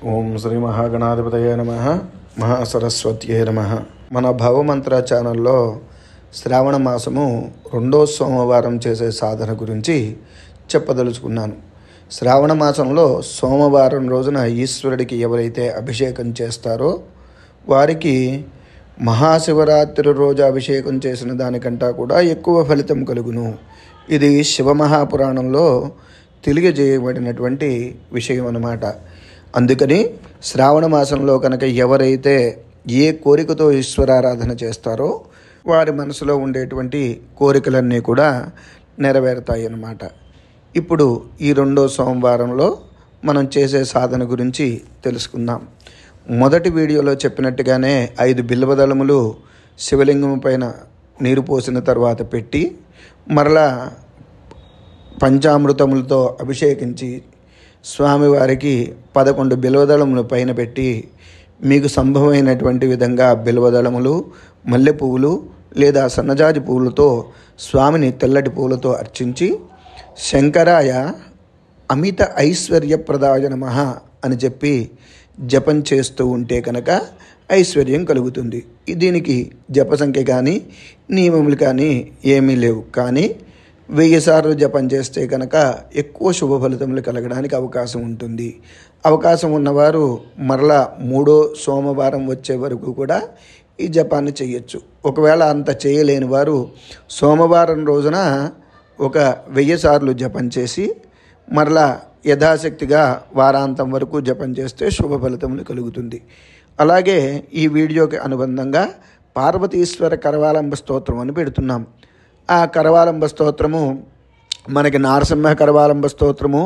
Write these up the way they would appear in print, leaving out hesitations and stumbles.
ఓం శ్రీ మహాగణాధిపతయే నమః. మహాసరస్వత్యే నమః. మన భవమంత్ర ఛానల్లో శ్రావణ మాసము 2వ సోమవారం చేసే సాధన గురించి చెప్పదలుచుకున్నాను. శ్రావణ మాసంలో సోమవారం రోజున ఈశ్వరుడికి ఎవరైతే అభిషేకం చేస్తారో వారికి మహాశివరాత్రి రోజు అభిషేకం చేసిన దానికంటే కూడా ఎక్కువ ఫలితం కలుగును. ఇది శివమహాపురాణంలో తెలియజేయబడినటువంటి విషయం అన్నమాట. అందుకని శ్రావణ మాసంలో కనుక ఎవరైతే ఏ కోరికతో ఈశ్వరారాధన చేస్తారో వారి మనసులో ఉండేటువంటి కోరికలన్నీ కూడా నెరవేరుతాయి అన్నమాట. ఇప్పుడు ఈ 2వ సోమవారంలో మనం చేసే సాధన గురించి తెలుసుకుందాం. మొదటి వీడియోలో చెప్పినట్టుగానే 5 బిల్వదళములు శివలింగం పైన నీరు పోసిన తర్వాత పెట్టి మరలా పంచామృతములతో అభిషేకించి స్వామివారికి 11 బిల్వదళములు పైన పెట్టి మీకు సంభవమైనటువంటి విధంగా బిల్వదళములు, మల్లె పువ్వులు లేదా సన్నజాజి పువ్వులతో స్వామిని తెల్లటి పువ్వులతో అర్చించి శంకరాయ అమిత ఐశ్వర్యప్రదాయ నమః అని చెప్పి జపం చేస్తూ ఉంటే కనుక ఐశ్వర్యం కలుగుతుంది. దీనికి జప సంఖ్య కానీ నియమములు కానీ ఏమీ లేవు. కానీ 1000 సార్లు జపం చేస్తే కనుక ఎక్కువ శుభ ఫలితములు కలగడానికి అవకాశం ఉంటుంది. అవకాశం ఉన్నవారు మరలా 3వ సోమవారం వచ్చే వరకు కూడా ఈ జపాన్ని చేయొచ్చు. ఒకవేళ అంత చేయలేని వారు సోమవారం రోజున ఒక 1000 సార్లు జపం చేసి మరలా యథాశక్తిగా వారాంతం వరకు జపం చేస్తే శుభ ఫలితములు కలుగుతుంది. అలాగే ఈ వీడియోకి అనుబంధంగా పార్వతీశ్వర కరవాలంబ స్తోత్రం అని పెడుతున్నాం. ఆ కరవాలంబ స్తోత్రము మనకి నారసింహ కరవాలంబ స్తోత్రము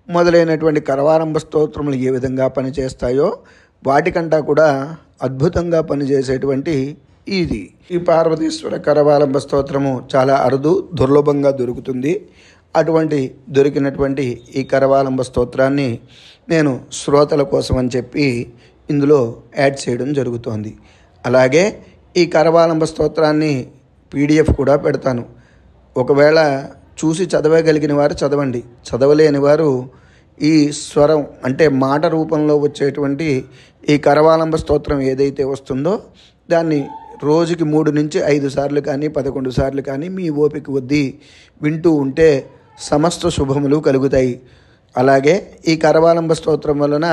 మొదలైనటువంటి కరవాలంబ స్తోత్రములు ఏ విధంగా పనిచేస్తాయో వాటికంటా కూడా అద్భుతంగా పనిచేసేటువంటి ఇది ఈ పార్వతీశ్వర కరవాలంబ స్తోత్రము చాలా అరుదు, దుర్లభంగా దొరుకుతుంది. అటువంటి దొరికినటువంటి ఈ కరవాలంబ స్తోత్రాన్ని నేను శ్రోతల కోసం అని చెప్పి ఇందులో యాడ్ చేయడం జరుగుతోంది. అలాగే ఈ కరవాలంబ స్తోత్రాన్ని PDF కూడా పెడతాను. ఒకవేళ చూసి చదవగలిగిన వారు చదవండి, చదవలేని వారు ఈ స్వరం అంటే మాట రూపంలో వచ్చేటువంటి ఈ కరవాలంబ స్తోత్రం ఏదైతే వస్తుందో దాన్ని రోజుకి 3 నుంచి 5 సార్లు కానీ 11 సార్లు కానీ మీ ఓపిక కొద్దీ వింటూ ఉంటే సమస్త శుభములు కలుగుతాయి. అలాగే ఈ కరవాలంబ స్తోత్రం వలన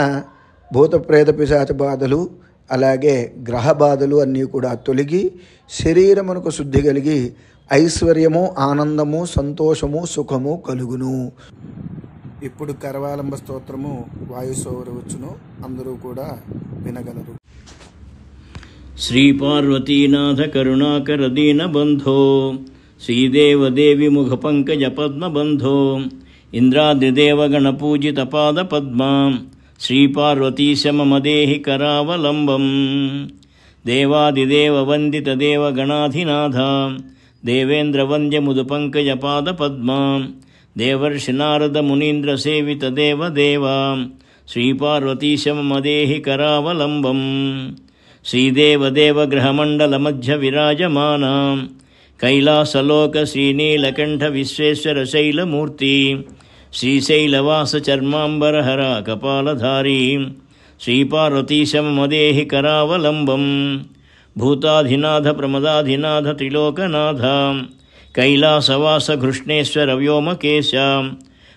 భూత ప్రేత పిశాచ బాధలు అలాగే గ్రహ బాధలు అన్నీ కూడా తొలగి శరీరమునకు శుద్ధి కలిగి ఐశ్వర్యము, ఆనందము, సంతోషము, సుఖము కలుగును. ఇప్పుడు కరవాలంబ స్తోత్రము వాయిస్ ఓవర్ వచ్చును, అందరూ కూడా వినగలరు. శ్రీ పార్వతీనాథ కరుణాకర దీన బంధో శ్రీదేవదేవి ముఖ పంకజ పద్మబంధో ఇంద్రాద్రిదేవ గణ పూజిత పాద పద్మా శ్రీపార్వతీశ మమ దేహి కరావలంబం. దేవాదిదేవ వందిత దేవగణాధినాథ దేవేంద్ర వంద్య ముదు పంకజ పాద పద్మా దేవర్షి నారద మునీంద్ర సేవిత దేవదేవ శ్రీపార్వతీశ మమ దేహి కరావలంబం. శ్రీదేవదేవ గ్రహమండల మధ్య విరాజమాన కైలాసలోక శ్రీనీలకంఠ విశ్వేశ్వర శైలమూర్తి శ్రీశైలవాస చర్మాంబరహర కపాలధారీ శ్రీపార్వతీశ మమ దేహి కరావలంబం. భూతాధినాథ ప్రమదాధినాథ త్రిలోకనాథ కైలాసవాస కృష్ణేశ్వర వ్యోమకేశ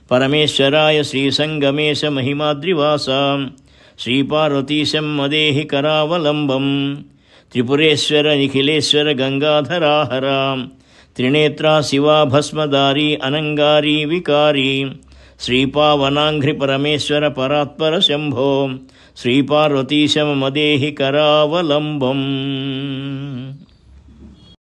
పరమేశ్వరాయ శ్రీసంగమేశ మహిమాద్రివాస శ్రీపార్వతీశ మమ దేహి కరావలంబం. త్రిపురేశ్వర నిఖిలేశ్వర గంగాధరాహర త్రినేత్రా శివా భస్మధారీ అనంగారీ వికారీ శ్రీపావనాంఘ్రి పరమేశ్వర పరాత్పర శంభో శ్రీపార్వతీశ మమ దేహి కరావలంబం.